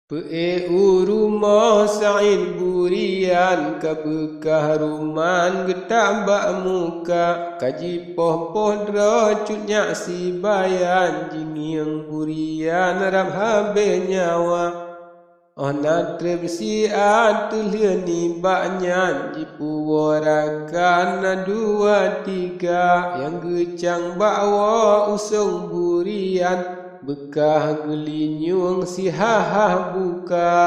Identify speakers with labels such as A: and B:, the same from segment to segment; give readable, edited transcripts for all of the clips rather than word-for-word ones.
A: Pe rumah Sa'id burian kabekah ruman getambak muka kaji poh racutnya si bayan jingiang burian ram habe nyawa ona trebsi atuliani baknya jipu warakan na dua tiga yang gecang bawa usung burian bekah gelinyung si hahah buka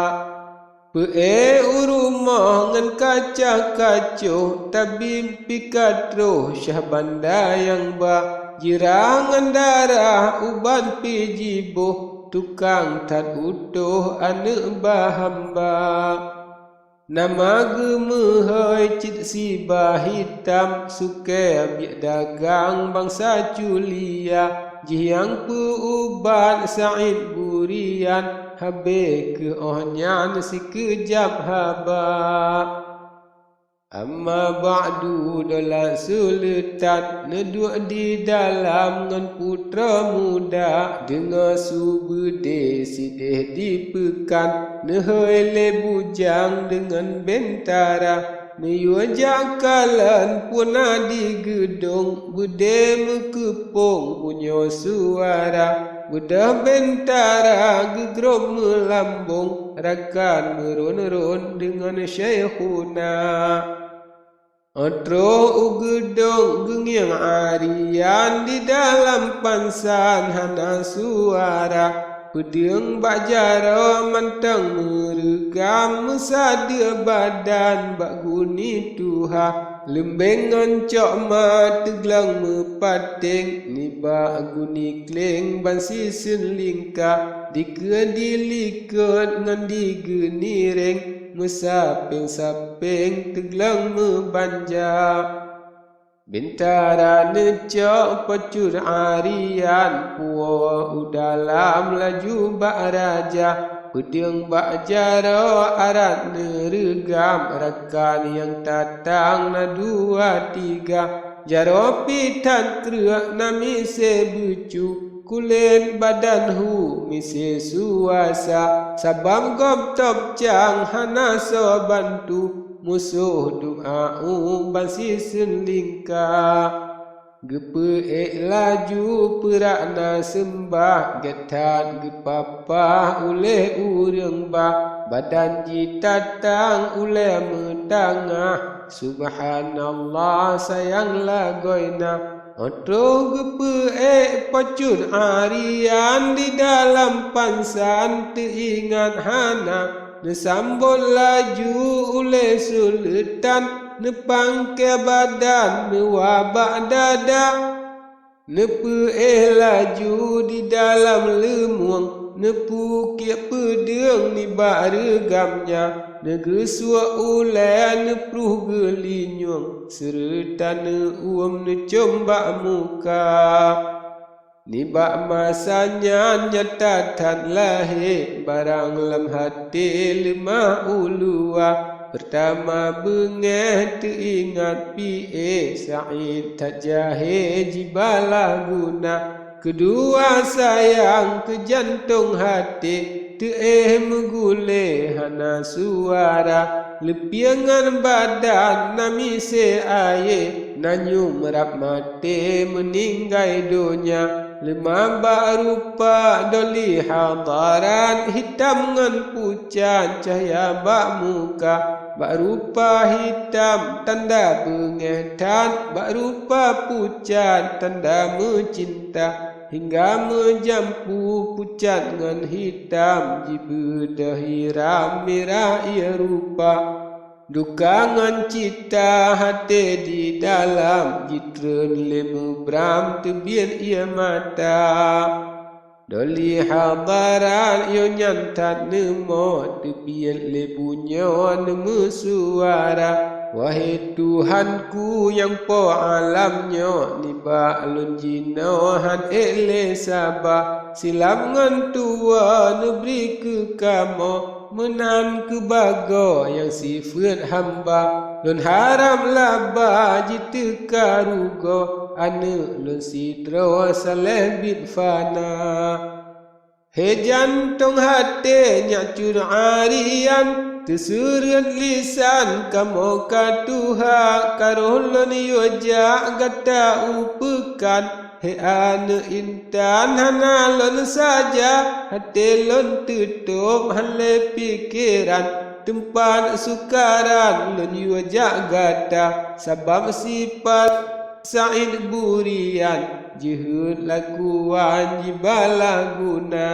A: pe rumah ngan kaca kaco tabim pikatro syah banda yang ba jirangan darah uban pijibo tukang tat utuh ane bahamba nama gemehai cit si bahitam suke biak dagang bangsa culia jiang ubat Sa'id burian habe ke ohnya si kejap haba amma ba'du dalam sultan neduk di dalam ngan putra muda dengar subede sideh dipekan nehoi le bujang dengan bentara Meyuajak kalan puna di gedung bude mekepung punya suara budah bentara gegrom melambung rakan merun-run dengan syekhuna Otro ugedong gengiang arian di dalam pansan hana suara Pedeng bajara mantang merekam Mesadia badan bak guni tuha Lembengan cok ma teglang mepating Ni bak guni kleng ban sisun lingka Dikedilikut ngan digeniring Mesaping-saping teglang mebanjak Bintara necok pecur arian Puwa udalam laju bak raja Pedeng bak jaro arat neregam Rakan yang tatang na dua tiga Jaro pitan kerak na mise bucu Kulen badan hu mise suasa Sabam gom top cang hana so bantu Musuh doa ban sisun lingka Gepe laju perak na sembah Getan gepapa oleh urang bah Badan jitatang oleh mentangah Subhanallah sayang lagoina Otro gepe pacun arian Di dalam pansan teringat hana Nesambol laju oleh sultan Nepangke badan newabak dada Nepe laju di dalam lemuang Nepukik pedeng ni bak regamnya Negesua oleh nepruh gelinyung Serta neuam necombak muka Nibak masanya nyatatan lahir Barang lam hati lemah ulua Pertama bengeh teringat P.A. Sa'id tak jahe jibalah guna Kedua sayang ke jantung hati Megule hana suara Lepiangan badan namise aye Nanyu merap mati meninggai dunia Lemah bak rupa doli hadaran Hitam ngan pucat cahaya bak muka Bak rupa hitam tanda pengetan Bak rupa pucat tanda mencinta Hingga menjampu pucat ngan hitam Jibedah hiram merah ia rupa Dukangan cita hati di dalam Jitren lemu bram tebian ia mata Doli hadaran ia nyantat nemo Tebian lebunya nemu suara Wahai Tuhanku yang po alamnya Nibak lun jinohan ele sabah Silam ngan tua neberi ke kamu Menan ke bago yang sifat hamba Lun haram laba jitu karugo Ane lun sidro saleh bin fana He jantung hati nyacur arian Tesurut lisan kamu katuha Karulun yoja gata upekan He anu intan hanalun saja Hati lun tutup hale pikiran Tempat sukaran lun yoja gata Sabab sifat Sa'id burian Jihud lakuan jibala guna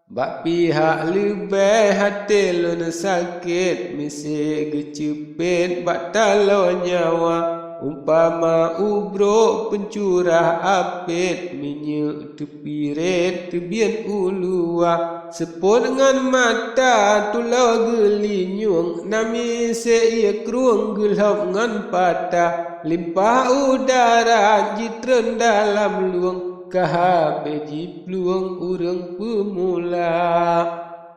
A: Bak pihak lebih hati lun sakit Misi gecepit bak talo nyawa Umpama ubruk pencurah apit Minyak tepirit tebian uluah Seput dengan mata tulau gelinyung Nami seia keruang gelap dengan patah Limpah udara jitren dalam luang Kahape jipluang urang pemula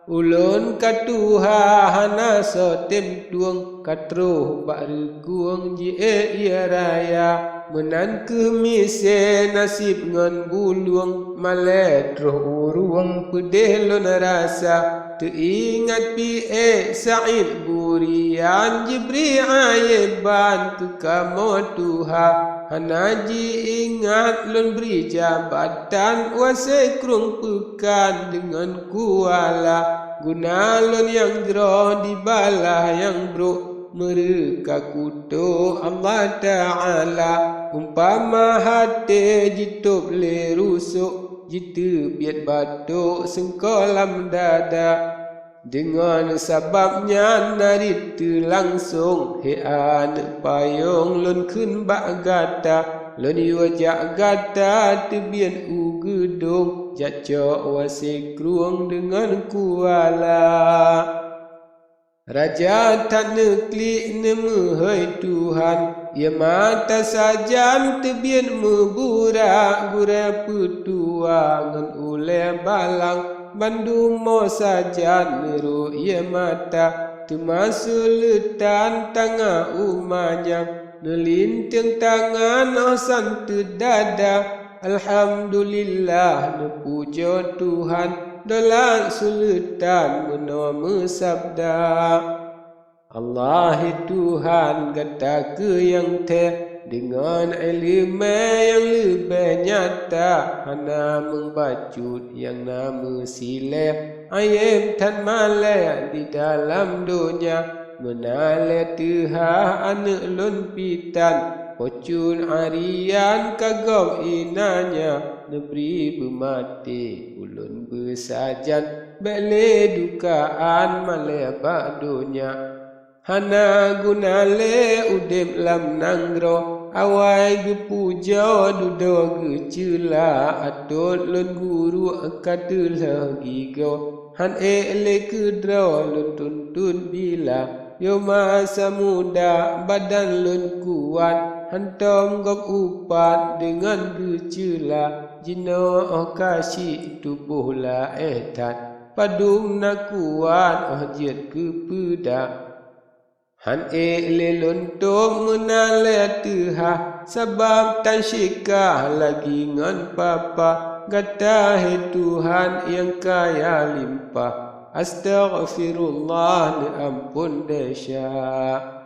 A: Ulun katuha hana sotem tuang Katruh bak rekuang jie ia raya Menan kemise nasib ngan buluang Malai truh uruang pedih lun rasa Teringat pi Sa'id burian Jibri ayeban ke kamu Tuha Hanaji ingat lun beri jabatan Wasai krung pekan dengan kuala Guna lun yang jero di balah yang bro Mereka kutu Allah Ta'ala Umpama hati jitup le rusuk Jitu biat batuk sengkolam dada Dengan sababnya narit langsung He anak payung lun kun bak gata Lun wajak gata tebian ugedung Jacok wasi kruang dengan kuala Raja tak neklik nemehai Tuhan Ia mata sajan tebian membura Gura petua ngan ule balang Bandung mo sajan neru ia mata Termasuk letan tangah umanya Nelintang tangan osan terdada Alhamdulillah nepuja Tuhan Dalam sultan menama sabda Allah Tuhan kata ke yang teh Dengan ilmu yang lebih nyata Hana membacut yang nama sileh Ayam tan malai di dalam dunia Menalai tuha anak lun pitan Pocun arian kagam inanya Neberi bermati ulun bersajan Bale dukaan malai bak dunia Hana guna le udip lam nanggro Awai gepuja dudo gecela Atut lun guru akatul lagi go Han le kedra lun tuntun bila Yo masa muda badan lun kuat Hantam gok upat dengan gecela Jino kasih tubuh la etat Padum nak kuat jiat kepedak Han lelun tum menalai tuha Sebab tan syikah lagi ngan papa Gata hai Tuhan yang kaya limpah Astaghfirullah ni ampun dahsyat